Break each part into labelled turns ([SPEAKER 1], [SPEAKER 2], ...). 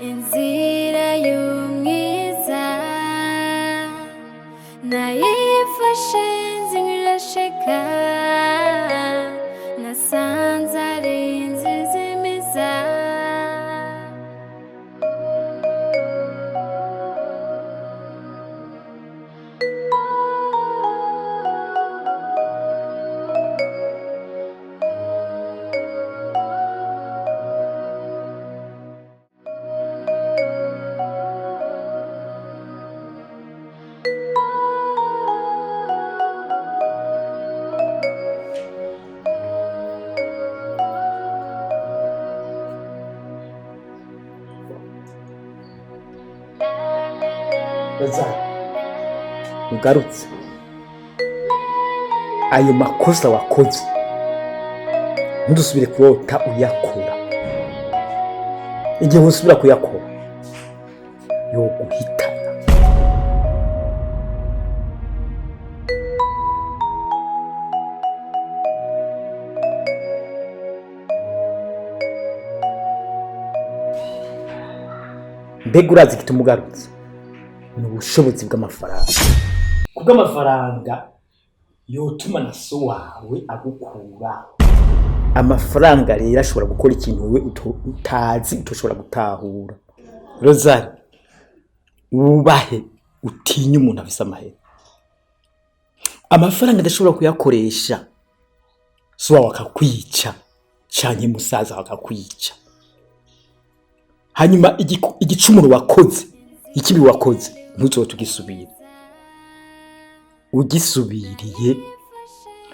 [SPEAKER 1] inzira y'umwiza nayifashe nzirasheka nasanze ari inzizimiza
[SPEAKER 2] ugarutse ayo makosa wakoze ntudusubire kurota uyakora. Igihe usubira kuyakora yoguhitana. Mbega urazi igituma ugarutse? Ni ubushobozi bw'amafaranga. Kubw'amafaranga yotuma na so wawe agukura. Amafaranga rero ashobora gukora ikintu wewe utazi utoshobora gutahura. Rozari, wubahe utinye umuntu afise amahera. Amafaranga adashobora kuyakoresha so wawe akakwica canke musaza akakwica. Hanyuma igicumuro wakoze, ikibi wakoze ntuzotugisubira. Ugisubiriye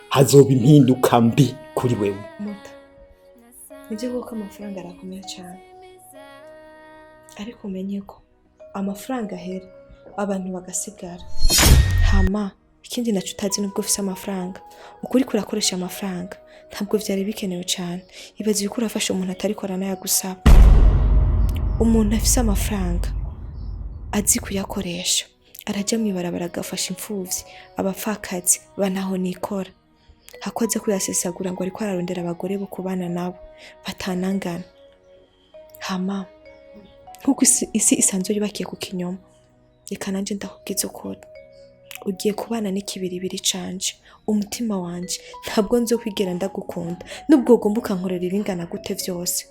[SPEAKER 2] hazoba impinduka mbi kuri wewe.
[SPEAKER 3] Muta, nibyo kuko amafaranga arakomeye cyane, ariko umenye ko amafaranga ahera abantu bagasigara. Hama ikindi naco utazi nubwo ufise amafaranga ukuri kurakoresha amafaranga ntabwo vyari bikenewe cyane. Ibaze yuko urafasha umuntu atari korana yagusaba. Umuntu afise amafaranga azi kuyakoresha araja mwibarabara agafasha imfuvyi abapfakazi banaho nikora. Hakoze kuyasesagura ngo ariko ararondera abagore bo kubana nabo batanangana. Hama nkuko isi isanzwe yubakiye ku kinyoma, reka nanje ndakubwiza ukuri ugiye kubana n'ikibiribiri canje. Umutima wanje ntabwo nzo kwigera ndagukunda nubwo ugomba ukankorera ibingana gute vyose,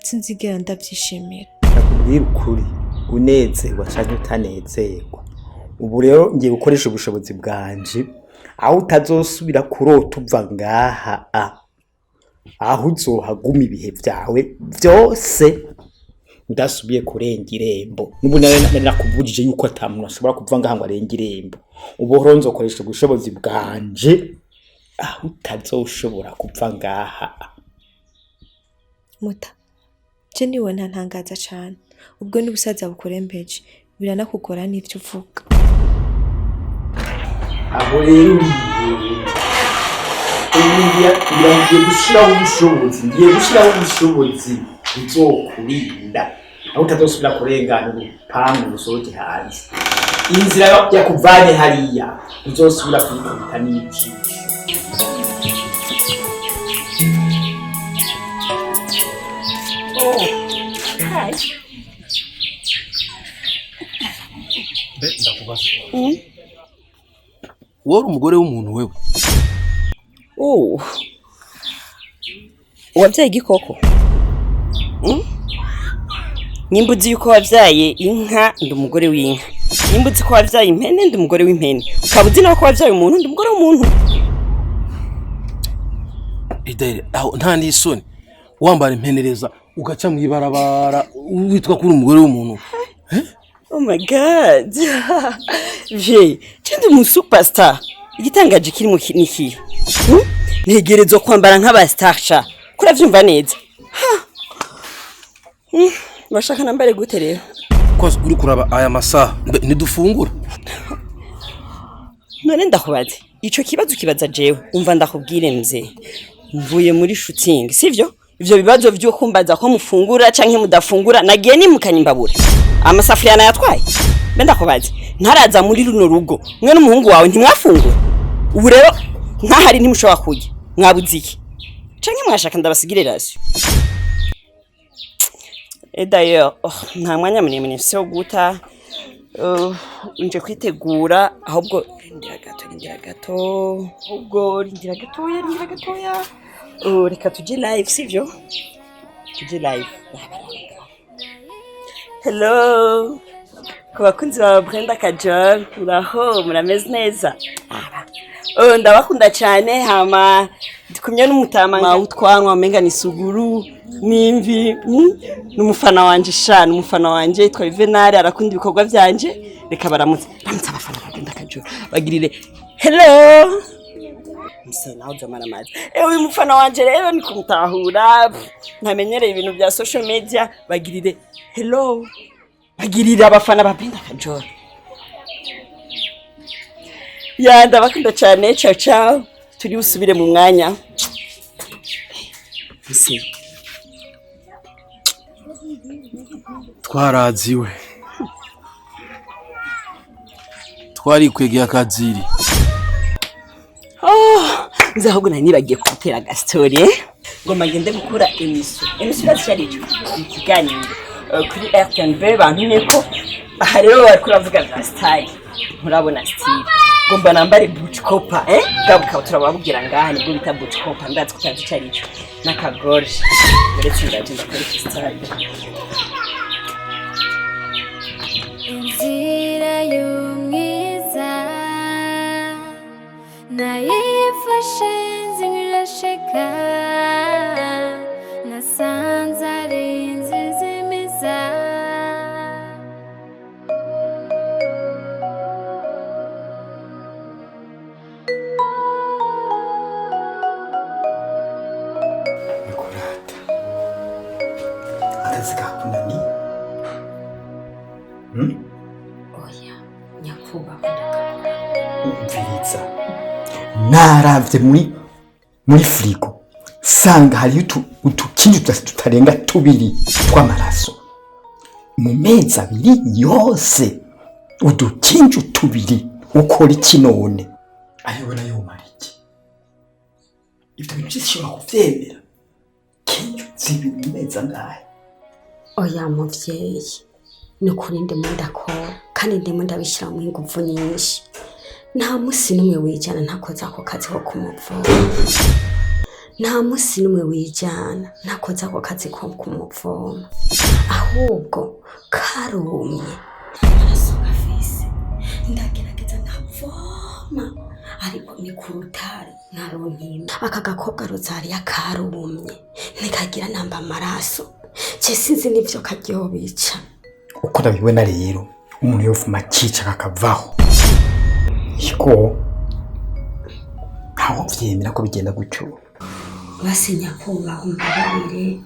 [SPEAKER 3] sinzigera ndavyishimira.
[SPEAKER 2] Nakubwira ukuri unezerwa canke utanezerwa. Ubu rero ngiye gukoresha ubushobozi bwanje aho utazosubira kurota uva ngaha aho uzohaguma ibihe vyawe vyose ndasubiye kurenga irembo. Nubu nakuvugije yuko atamuntu ashobora kuva ngaha ngo arenga irembo. Ubu rero nzokoresha ubushobozi bwanje aho utazoshobora kuva ngaha.
[SPEAKER 3] Muta, je niwe ntantangaza cyane. Ubwo n'ubusaza bukurembeje biranakugora n'ivyo uvuga.
[SPEAKER 2] Aho rero ngiye gushiraho ubushobozi buzokurinda aho utazosubira kurengana urupangu rusohoke hanze. Inzira yakuvanye hariya uzosubira kuyikubita n'ijisho.
[SPEAKER 4] Wowe umugore w'umuntu wewe.
[SPEAKER 5] Wabyaye igikoko? Nimbuzi yuko wabyaye inka ndi umugore w'inka. Nimbuzi ko wabyaye impene ndi umugore w'impene. Kabuzi nawe ko wabyaye umuntu ndi umugore w'umuntu.
[SPEAKER 4] Idere aho nta n'isoni wambara impenereza ugaca mwibarabara witwa kuri umugore w'umuntu.
[SPEAKER 5] Oh my god. Ndi mu superstar. Igitangaje kiri mu niki. Ntegerezwa kwambara nk'abastar. Kuravyumva neza. Bashaka nambare gute rero?
[SPEAKER 4] Kwazi uri kuraba aya masaha nidufungura.
[SPEAKER 5] None ndakubaze. Ico kibazo kibaza jewe. Umva ndakubwire mzee. Mvuye muri shooting, sivyo? Ivyo bibazo vyo kumbaza ko mufungura canke mudafungura nagiye nimukanye imbabura. Amasafuriya nayatwaye. Ndakubaze. Ntaraza muri runo rugo. Mwe n'umuhungu wawe ntimwafungura. Ubu rero ntahari ntimushobora kurya. Mwabuze iki? Canke mwashaka ndabasigire rasyo. Et d'ailleurs, nta mwanya munini mfise wo guta nje kwitegura ahubwo rindira gato ahubwo rindira gatoya reka tuje live sivyo tuje live. Hello ku bakunzi ba Brenda Kajol, uraho murameze neza? Ndabakunda cyane hama ndikumye n'umutama utwanwa menga ni suguru nimvi n'umufana wanje shana umufana wanje yitwa Juvenal arakunda ibikorwa byanje reka baramutse abafana ba Brenda Kajol bagirire hello mse naho jamara mazi uyu mufana wanje rero ni kumutahura ntamenyereye ibintu bya social media bagirire hello bagirire abafana ba Brenda Kajol. Ya ndabakunda cyane ciao turi usubire mu mwanya. Ese
[SPEAKER 4] twaraziwe twari kwegeye akaziri
[SPEAKER 5] nzahubwo nanibagiye kutera gastori ngo magende gukora emission cyari cyo ikiganiro kuri RTNB bantumye ko aha rero bari kuravuga style murabona style gomba nambare buchkopa gabuka turababwira ngaha nibwo bita buchkopa ndazi kutazi cyari cyo nakagorje uretse ndaje ndakora style.
[SPEAKER 1] Inzira y'umwiza nayifashe nzirasheka nasanze ari Izimiza
[SPEAKER 2] Nikurata akazi kakunani
[SPEAKER 5] Oya nyakuba ndakakora
[SPEAKER 2] umviriza naravye muri frigo sanga hari utukinju tutarenga tubiri tw'amaraso mu mezi abiri yose udukinju tubiri ukora iki none ayo nayo mariki ibyo bintu byishobora kuvyemera kinju zibiri mu mezi angahe?
[SPEAKER 6] Oya muvyeyi ni kuri ndimo ndakora kandi ndimo ndabishyira mu ingufu nyinshi nta musi numwe wijana ntakoza ako kazi ko kumuvoma nta musi numwe wijana ntakoza ako kazi ko kumuvoma ahubwo karumye amaraso gafise ndagerageza nkavoma ariko ni ku rutare ntaronkima aka gakobwa Rozari yakarumye nikagira namba amaraso je sinzi nivyo karyobica
[SPEAKER 2] uko ndabibona rero umuntu yofuma cica kakavaho iko ntaho vyemera ko bigenda gutyo
[SPEAKER 6] basinya kubaho mbabire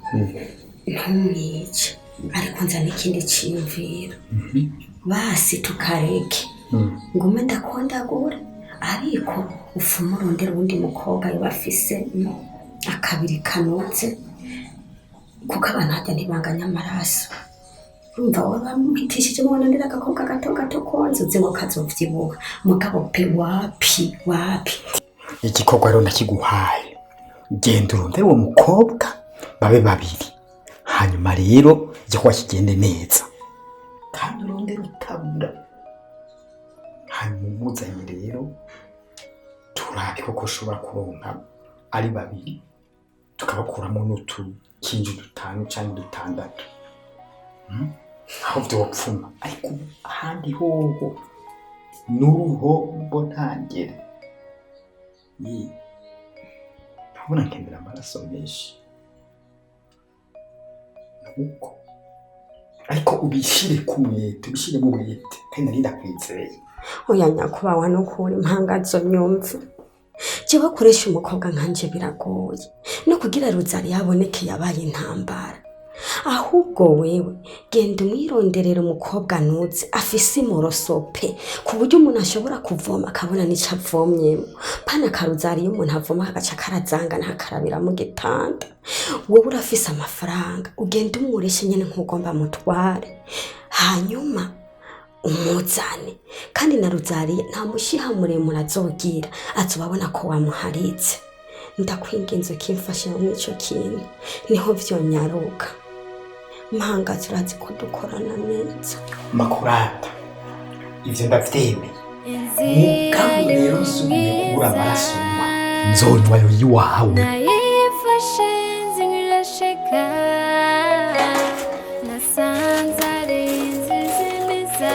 [SPEAKER 6] ntumwice ariko nza n'ikindi cyiyumviro basi tukareke ngume ndakondagura ariko ufuma urondera uwundi mukobwa yabafise akabiri kanotse kuko abantu hajya ntibanganya amaraso umva wabamwitishije mwana ndira agakobwa gato konze uzi ngo kazovyibuha mugabo pe wapi
[SPEAKER 2] igikorwa rero ndakiguhaye genda urondere uwo mukobwa babe babiri hanyuma rero igikorwa kigende neza kandi urondere utabura hanyuma umuzanye rero turabe koko ushobora kuronka ari babiri tukabakuramo n'utukinju 5 cyangwa 6 aho vyopfuma ariko ahandi hoho n'uruhombo ntangere ntabona nkemera amaraso menshi nuko ariko ubishire kumwete ubishire mu mwete kandi nari ndakwizeye.
[SPEAKER 6] oya nyakubawa n'ukuri impangazo nyumve jewe koresha umukobwa nkanje biragoye no kugira Rozari yaboneke yabaye intambara ahubwo wewe genda umwironderera umukobwa nuzi afise imorosope ku buryo umuntu ashobora kuvoma akabona n'ico avomyemo pana Rozari iyo umuntu avoma agaca karazanga ntakarabira mu gitanda wowe urafise amafaranga ugenda umureshe nyene nk'ugomba mutware hanyuma umuzane kandi na Rozari nta mushiha muremure azogira azobabona ko wamuharitse ndakwinginze kimfashe mu ico kintu niho vyonyaruka mpangazi urazi ko dukorana neza.
[SPEAKER 2] Makurata ivyo ndavyemeye mugabo rero usubiye kubura amaraso nzonywa yo yiwawe
[SPEAKER 1] nayifashe nzirasheka nasanze ari Izimiza.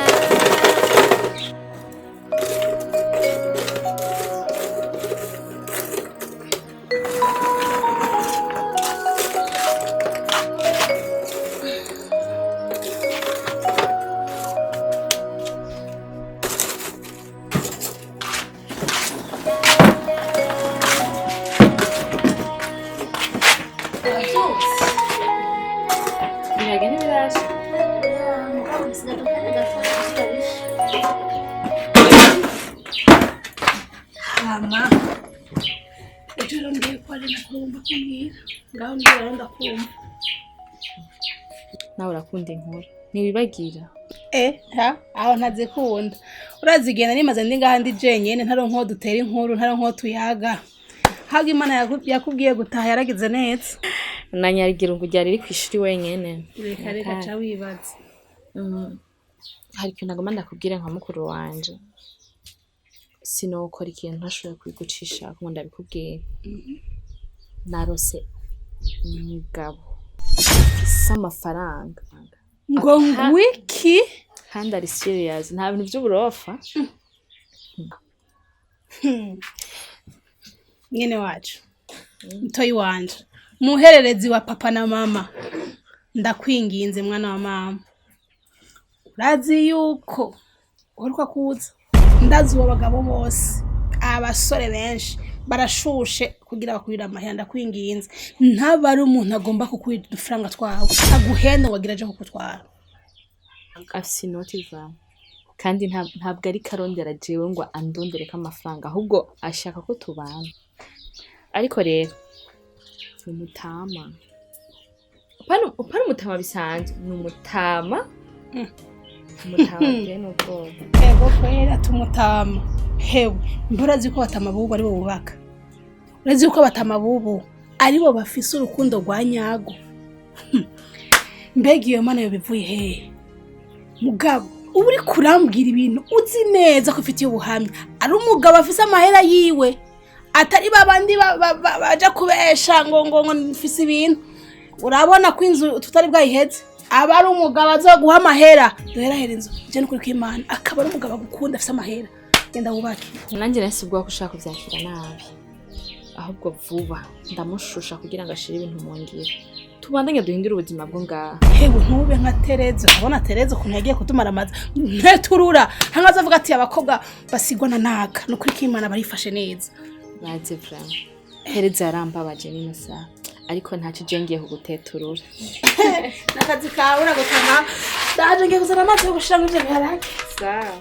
[SPEAKER 7] Mama, ujoro ndiye kwa lina kumba kumira. Ngaho ndiye ndakumva.
[SPEAKER 8] Nawe urakunda inkuru ntibibagira
[SPEAKER 7] aho ntazikunda urazigenda nimaze ndi ngaha ndi jenyene ntaronko dutera inkuru ntaronko tuyaga haga Imana yakubwiye gutaha yaragize neza
[SPEAKER 8] na Nyarigirungu ryari riri kwishuri wenyene
[SPEAKER 7] reka ca wibaza
[SPEAKER 8] hari ikintu nagomba ndakubwire nka mukuru wanje sinokora ikintu ntashoboye kwigucisha ngo ndabikubwire narose umugabo afise amafaranga
[SPEAKER 7] ngo ngwiki
[SPEAKER 8] kandi ari serious nta bintu by'uburofa
[SPEAKER 7] nyene wacu mtoyi wanje muhererezi wa papa na mama ndakwinginze mwana wa mama urazi yuko uheruka kuza ndazi uwo bagabo bose abasore benshi barashushe kugira bakurira amahera ndakwinginze ntabari umuntu agomba kukwira udufaranga twawe aguhenda ngo agira aje kukutwara
[SPEAKER 8] afise inoti zawe kandi ntabwo ari karondera jewe ngo andondereko amafaranga ahubwo ashaka ko tubana ariko rero umutama upana umutama bisanzwe ni umutama bwe n'ubwoba
[SPEAKER 7] ego kwera tumutama hewe mburazi ko batamabubu ari bo bubaka urazi ko batamabubu ari bo bafise urukundo rwa nyago mbega iyo mana yo bivuye hehe mugabo ubu uri kurambwira ibintu uzi neza ko ufitiye ubuhamya ari umugabo afise amahera yiwe atari babandi baja kubesha ngo nfise ibintu urabona ko inzu tutari bwayiheze aba ari umugabo azoguha amahera duherahera inzu je n'ukuri kw'Imana akaba ari umugabo agukunda afise amahera genda wubake
[SPEAKER 8] nanjye nahise ubwo ushaka kuvyakira nabi ahubwo vuba ndamushusha kugira ngo ashire ibintu mu ngiro tubandanye duhindura ubuzima bwo ngaha
[SPEAKER 7] hewe ntube nka Tereza urabona Tereza ukuntu yagiye kutumaramaza nteturura hangaza avuga ati abakobwa basigwa na naka n'ukuri kw'Imana barifashe neza
[SPEAKER 8] baze vraiment Tereza yarambabaje nino saha ariko ntacyo jengiye kuguteturura
[SPEAKER 7] nakazi kawe uragutama ndaje ngiye kuzana amazi yo gushira mu byo biharage
[SPEAKER 8] sawa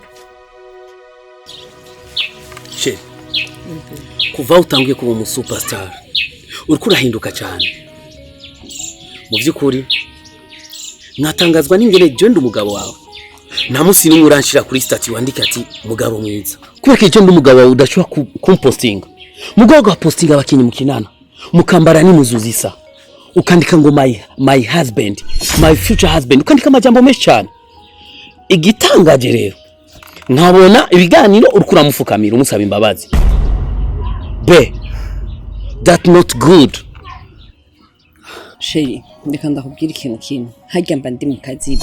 [SPEAKER 4] she kuva utangiye kuba umu superstar uriko urahinduka cyane mu by'ukuri natangazwa n'ingene je ndi umugabo wawe nta musi nimwe uranshira kuri stati wandika ati mugabo mwiza kubera ko je ndi umugabo wawe udashobora kumpostinga mugabo wa postinga abakinyi mukinana mukambara n'imuzuzi isa ukandika ngo my husband my future husband ukandika amajambo menshi cyane igitangaje rero nkabona ibiganiro uriko uramufukamira umusaba imbabazi be that not good
[SPEAKER 5] sheri ndeka ndakubwira ikintu kimwe hajya mba ndi mu kazi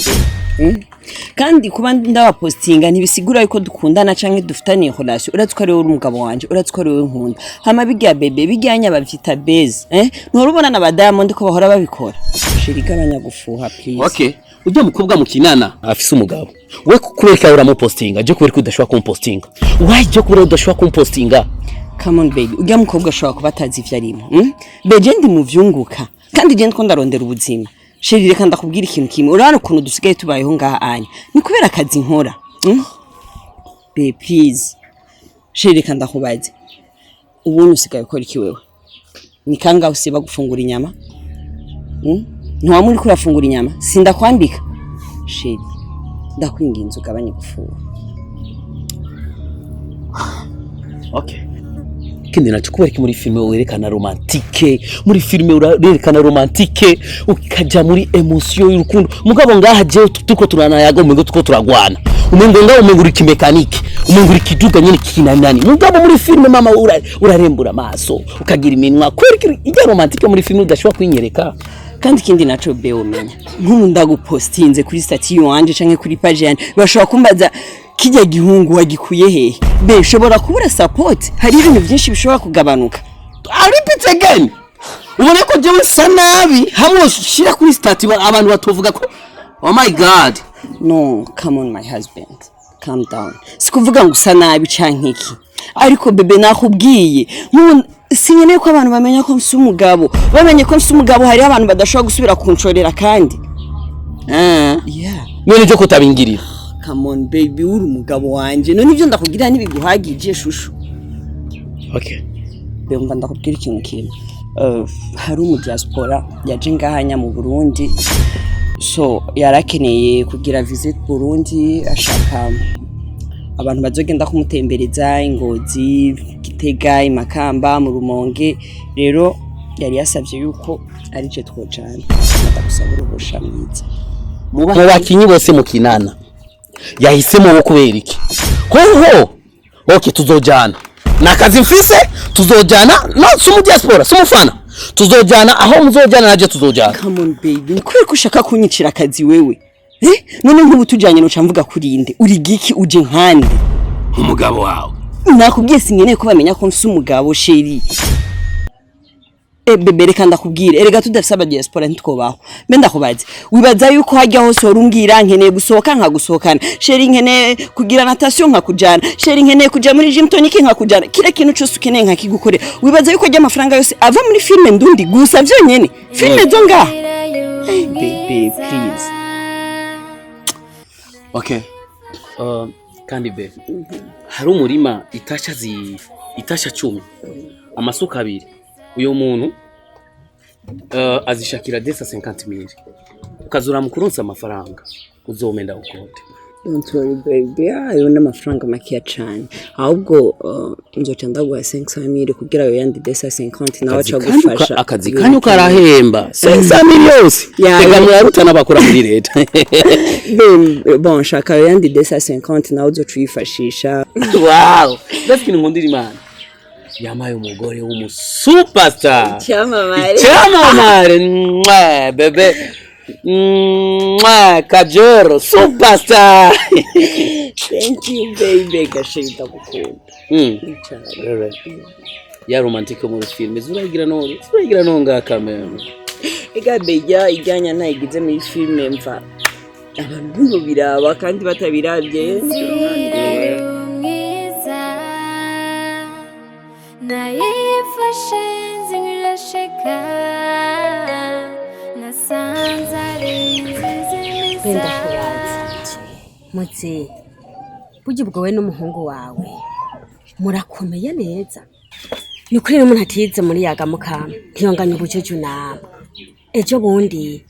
[SPEAKER 5] be kandi kuba ndabapostinga ntibisigura yuko dukundana canke dufitaniye relation uratse ko ari wowe umugabo wanje uratse ko ari wowe nkunda hama bijya bebe bijyanya bavyita base ntorubona na Diamond ko bahora babikora sheri gabanya gufuha please
[SPEAKER 4] okay ujya mukobwa mukinana afise umugabo we kubereka uramupostinga je kubereka udashobora kumpostinga why je kubereka udashobora kumpostinga
[SPEAKER 5] come on baby ujya mukobwa ashobora kuba atazi ivyo arimo beje ndi mu vyunguka kandi je ndiko ndarondera ubuzima sheri reka ndakubwira ikintu kimwe urana ukuntu dusigaye tubayeho ngaha anya ni kubera akazi nkora be please sheri reka ndakubaze ubuntu usigaye ukora iki wewe ni kanga usiba gufungura inyama ntiwamuri kurafungura inyama sindakwambika sheri ndakwinginze ugabanye gufura
[SPEAKER 4] okay ikindi naco kubera muri filme werekana romantique muri filme urerekana romantique ukaja muri emotion y'urukundo mugabo ngaha je tuko turanayaga umengo tuko turagwana umengo ngaho umengo uri kimekanike umengo uri kiduga nyene kinanani mugabo muri filme mama urarembura amaso ukagira iminwa kweri ijya romantique muri filme udashobora kwinyereka
[SPEAKER 5] kandi ikindi naco be umenya nkunda gupostinze kuri statut wanje canke kuri page yanje bashobora kumbaza kijya gihungu wagikuye hehe be shobora kubura support hari ibintu byinshi bishobora kugabanuka.
[SPEAKER 4] I repeat again ubone ko jewe sanabi hamwe shira kuri statut abantu batovuga ko oh my god.
[SPEAKER 5] No, come on my husband, calm down. Sikuvuga ngo usa nabi canke iki ariko bebe nakubwiye sinyeneye ko abantu bamenya ko mfite umugabo bamenye ko mfite umugabo hari abantu badashobora gusubira kunshorera kandi yeah
[SPEAKER 4] none cyo kutabingirira.
[SPEAKER 5] Come on baby uri umugabo wanje none ivyo ndakubwira ntibiguhagije shushu.
[SPEAKER 4] Okay
[SPEAKER 5] Bemba ndakubwira ikintu kimwe hari mu diaspora yaje ngahanya mu Burundi so yarakeneye kugira visit Burundi ashaka abantu bazogenda kumutembereza Ingozi Gitega Imakamba mu Rumonge rero yari yasavye yuko ari je twojana ndagusabira ubusha mwiza
[SPEAKER 4] mu bakinyi bose mu kinana yahisemo wo kubera iki hoho okay tuzojana nakazi mfise tuzojana no sumu diaspora sumu fana tuzojana aho muzojana naje tuzojana.
[SPEAKER 5] Come on baby kweri kushaka kunyicira akazi wewe none nk'ubu tujanye no camvuga kurinde uri giki uje nkande
[SPEAKER 4] umugabo wawe
[SPEAKER 5] nakubwiye singeneye ko bamenya ko mfise umugabo sheri bebe reka ndakubwire erega tudafise aba diaspora ntitwobaho mbe ndakubaze wibaza yuko hajya hose urumbwira nkeneye gusohoka nka gusohokana sheri nkeneye kugira natation nka kujana sheri nkeneye kuja muri gym tonic nka kujana kile kintu cyose ukeneye nka kigukore wibaza yuko ajya amafaranga yose ava muri filme ndundi gusa vyonyene filme zo ngaha baby please.
[SPEAKER 4] Okay kandi be hari umurima itasha 10 amasuka 2 uyo muntu azishakira desa 50,000 ukazura mukuronsa amafaranga uzomenda ukote.
[SPEAKER 5] Sorry baby ayo n'amafaranga makiya cyane ahubwo nzoca ndaguha 500,000 kugira yo yandi desa 50 nawe aca gufasha
[SPEAKER 4] akazi kanyu karahemba 500,000 yose tega mwarutana bakora muri leta
[SPEAKER 5] bon shaka yo yandi desa 50 nawe uzocuyifashisha.
[SPEAKER 4] Wow that's kintu ngondira imana yamaye umugore w'umusuperstar cyamamare bebe Kajoro superstar.
[SPEAKER 5] Thank you baby gashita gukunda
[SPEAKER 4] ya romantique muri filme zuragira nonga kamera
[SPEAKER 5] ega beja ijyanya nayigize muri filme mva abantu biraba kandi batabirabye
[SPEAKER 1] nayifashe nzirasheka nasanze ari
[SPEAKER 6] Benda kubaza muzi burya ubwo we n'umuhungu wawe murakomeye neza ni kuri n'umuntu atize muri yaga mukama ntiyonganya ubucucu nawe ejo bundi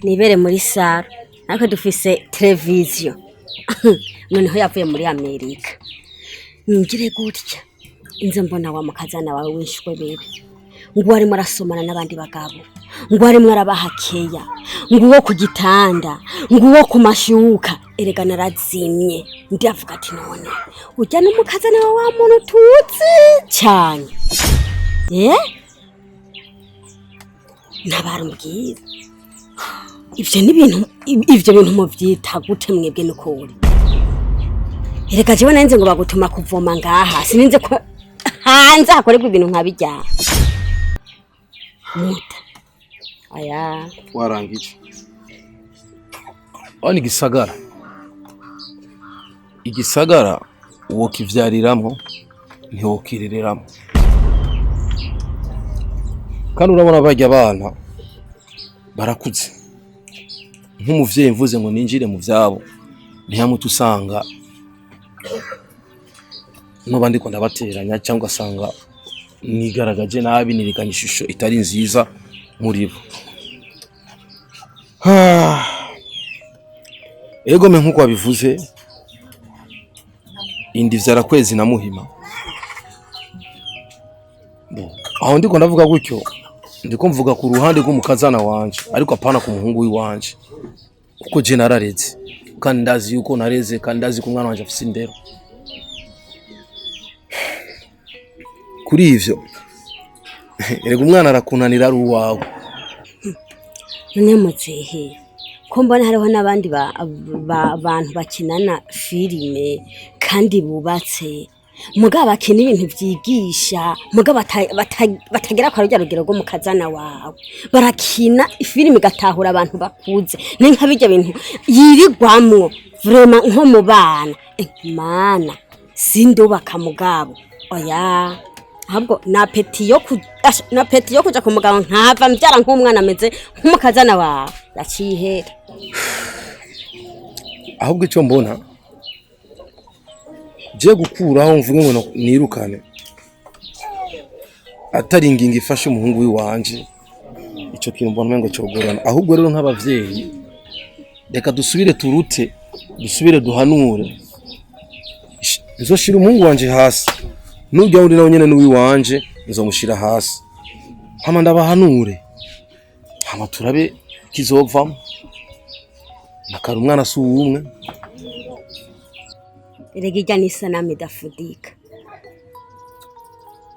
[SPEAKER 6] nibere muri saro ariko dufise televiziyo noneho yavuye muri Amerika ngire gutya inze mbona wa mukazana wawe wishwe bebe ngo arimo arasomana n'abandi bagabo ngo arimo arabahakeya ngo uwo ku gitanda ngo uwo ku mashuka erega narazimye ndavuga ati none ujya n'umukazana wa muntu tutsi cyane nabarumbwira ivyo bintu muvyita gute mwebwe n'ukuri erega jewe nanze ngo bagutuma kuvoma ngaha sininze ko hanze hakorerwa ibintu nkabijya muta aya
[SPEAKER 9] warangije oni igisagara uwo kivyariramwo ntiwokirereramo kandi urabona bajya abana barakuze nk'umuvyeyi mvuze ngo ninjire mu vyabo ntiyamutu usanga nobandi ko ndabateranya cyangwa asanga nigaragaje nabi nirikanye ishusho itari nziza muri bo. Ego me nkuko wabivuze indi vyara kwezi na muhima aho ndiko ndavuga gutyo ndiko mvuga ku ruhande rw'umukazana wanje ariko apana ku muhungu w'iwanje kuko je narareze kandi ndazi yuko nareze kandi ndazi ko umwana wanje afise indero kuri ivyo erega umwana arakunanira ari uwawe
[SPEAKER 6] none muzehe ko mbona hariho n'abandi bantu bakinana filime kandi bubatse mugabo bakina ibintu vyigisha mugabo batagera kwa rugero rwo mukazana wawe barakina filime igatahura abantu bakuze nenka bijya bintu yirigwamwo vraiment nko mu bana mana sindubaka mugabo oya ahubwo na peti yo kuja ku mugabo nkava mbyara nk'umwana ameze nk'umukazana wawe yacihera
[SPEAKER 9] ahubwo icyo mbona je gukuraho mvuge ngo nirukane atari ingingo ifashe umuhungu w'iwanje icyo kintu mbona ngo cyogorana ahubwo rero nk'abavyeyi reka dusubire turute dusubire duhanure nzoshira umuhungu wanje hasi nujya uri nawe nyene n'uwiwanje nzomushira hasi hama ndabahanure hama turabe kizovamo nakara umwana si uwumwe
[SPEAKER 6] Irega ni sanamu idafudika.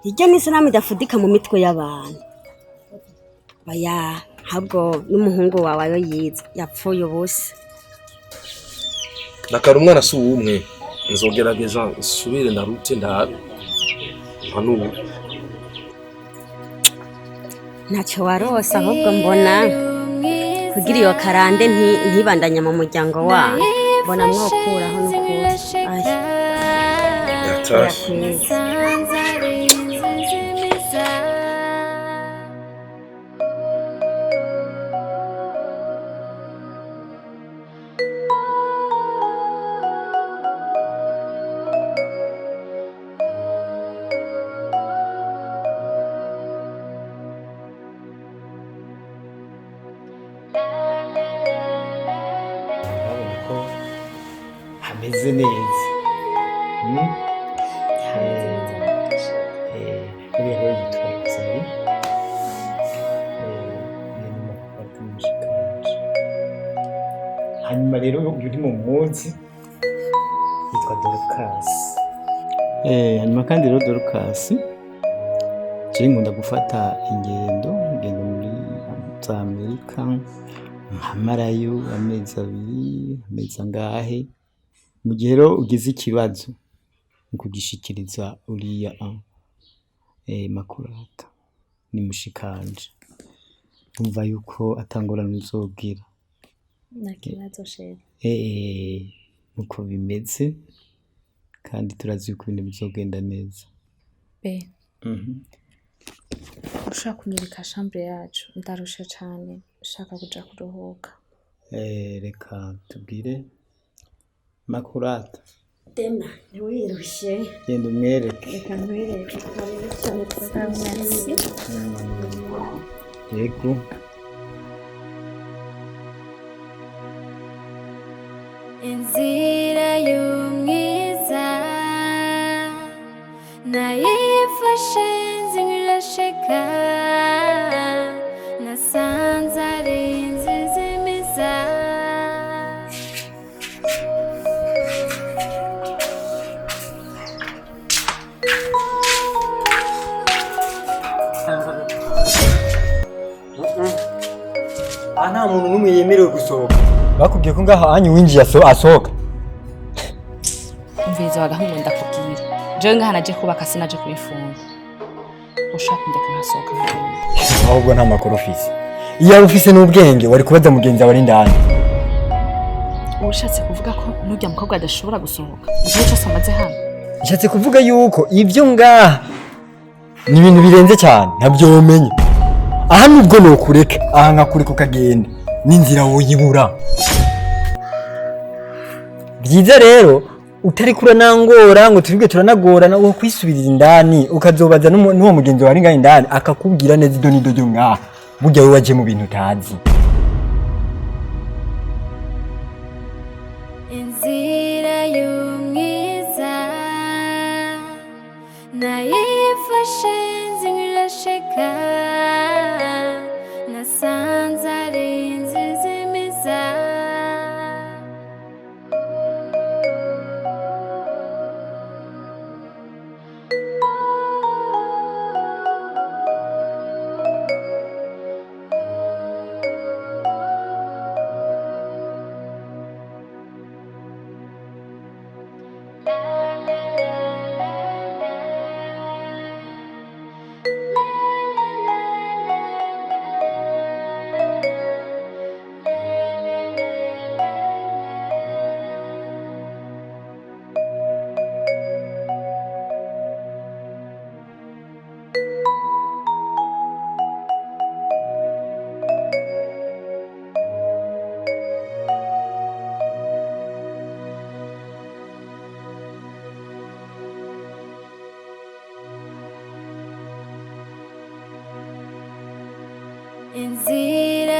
[SPEAKER 6] Ijya ni sanamu idafudika mu mitwe y'abantu. Baya habwo n'umuhungu wawe ayo yize yapfuye bose.
[SPEAKER 9] Nakara umwana si uwumwe nzogerageza nsubire ndarute ndabe. Hano
[SPEAKER 6] ntacyo warose ahubwo mbona kugira iyo karande ntibandanya mu muryango wawe. Mbona mwokuraho n'ukuri.
[SPEAKER 2] hameze neza hanyuma rero uyu uri mu munsi yitwa Dorcas. Hanyuma kandi rero Dorcas je nkunda gufata ingendo muri za Amerika nkamarayo amezi abiri amezi angahe mu gihe rero ugize ikibazo nkugishikiriza uriya Makurata ni mushikanje umva yuko atangorana uzobwira
[SPEAKER 8] nakibazo sheri
[SPEAKER 2] uko bimeze kandi turazi yuko ibintu bizogenda neza
[SPEAKER 8] be ushaka kunyereka chambre yacu ndarusha cyane ushaka kuja kuruhuka
[SPEAKER 2] reka tubwire Makurata
[SPEAKER 6] Dema ntiwirushye
[SPEAKER 2] genda umwereke
[SPEAKER 6] reka nkwereke cyane tuzamwasi
[SPEAKER 2] yego
[SPEAKER 1] Inzira y'umwiza nayifashe nzirasheka nasanze ari Izimiza
[SPEAKER 10] nta muntu n'umwe yemerewe gusohoka bakubwiye ko ngaho anyu winjiye asohoka
[SPEAKER 8] umviriza wagahungu ndakubwira jewe ngaha naje kubaka sinaje kubifunga ushaka ndeka nkasohoka
[SPEAKER 10] ahubwo nta makuru ufise iyo ari ufise n'ubwenge wari kubaza mugenzi wawe indani
[SPEAKER 8] ushatse kuvuga ko n'ujya mukobwa adashobora gusohoka igihe cyose amaze hano
[SPEAKER 10] nshatse kuvuga yuko ibyo ngaha ni ibintu birenze cyane ntabyo womenye aha nubwo nokureka aha nkakureka ukagenda n'inzira woyibura byiza rero utari kuranangora ngo tuvuge turanagorana wo kwisubirira indani ukazobaza n'uwo mugenzi wari ngaho indani akakubwira neza idoni dojo ngaha burya wowe waje mu bintu utazi
[SPEAKER 1] Inzira y'umwiza nayifashe nzira zingirashika nasanze ari inzizi imiza Inzira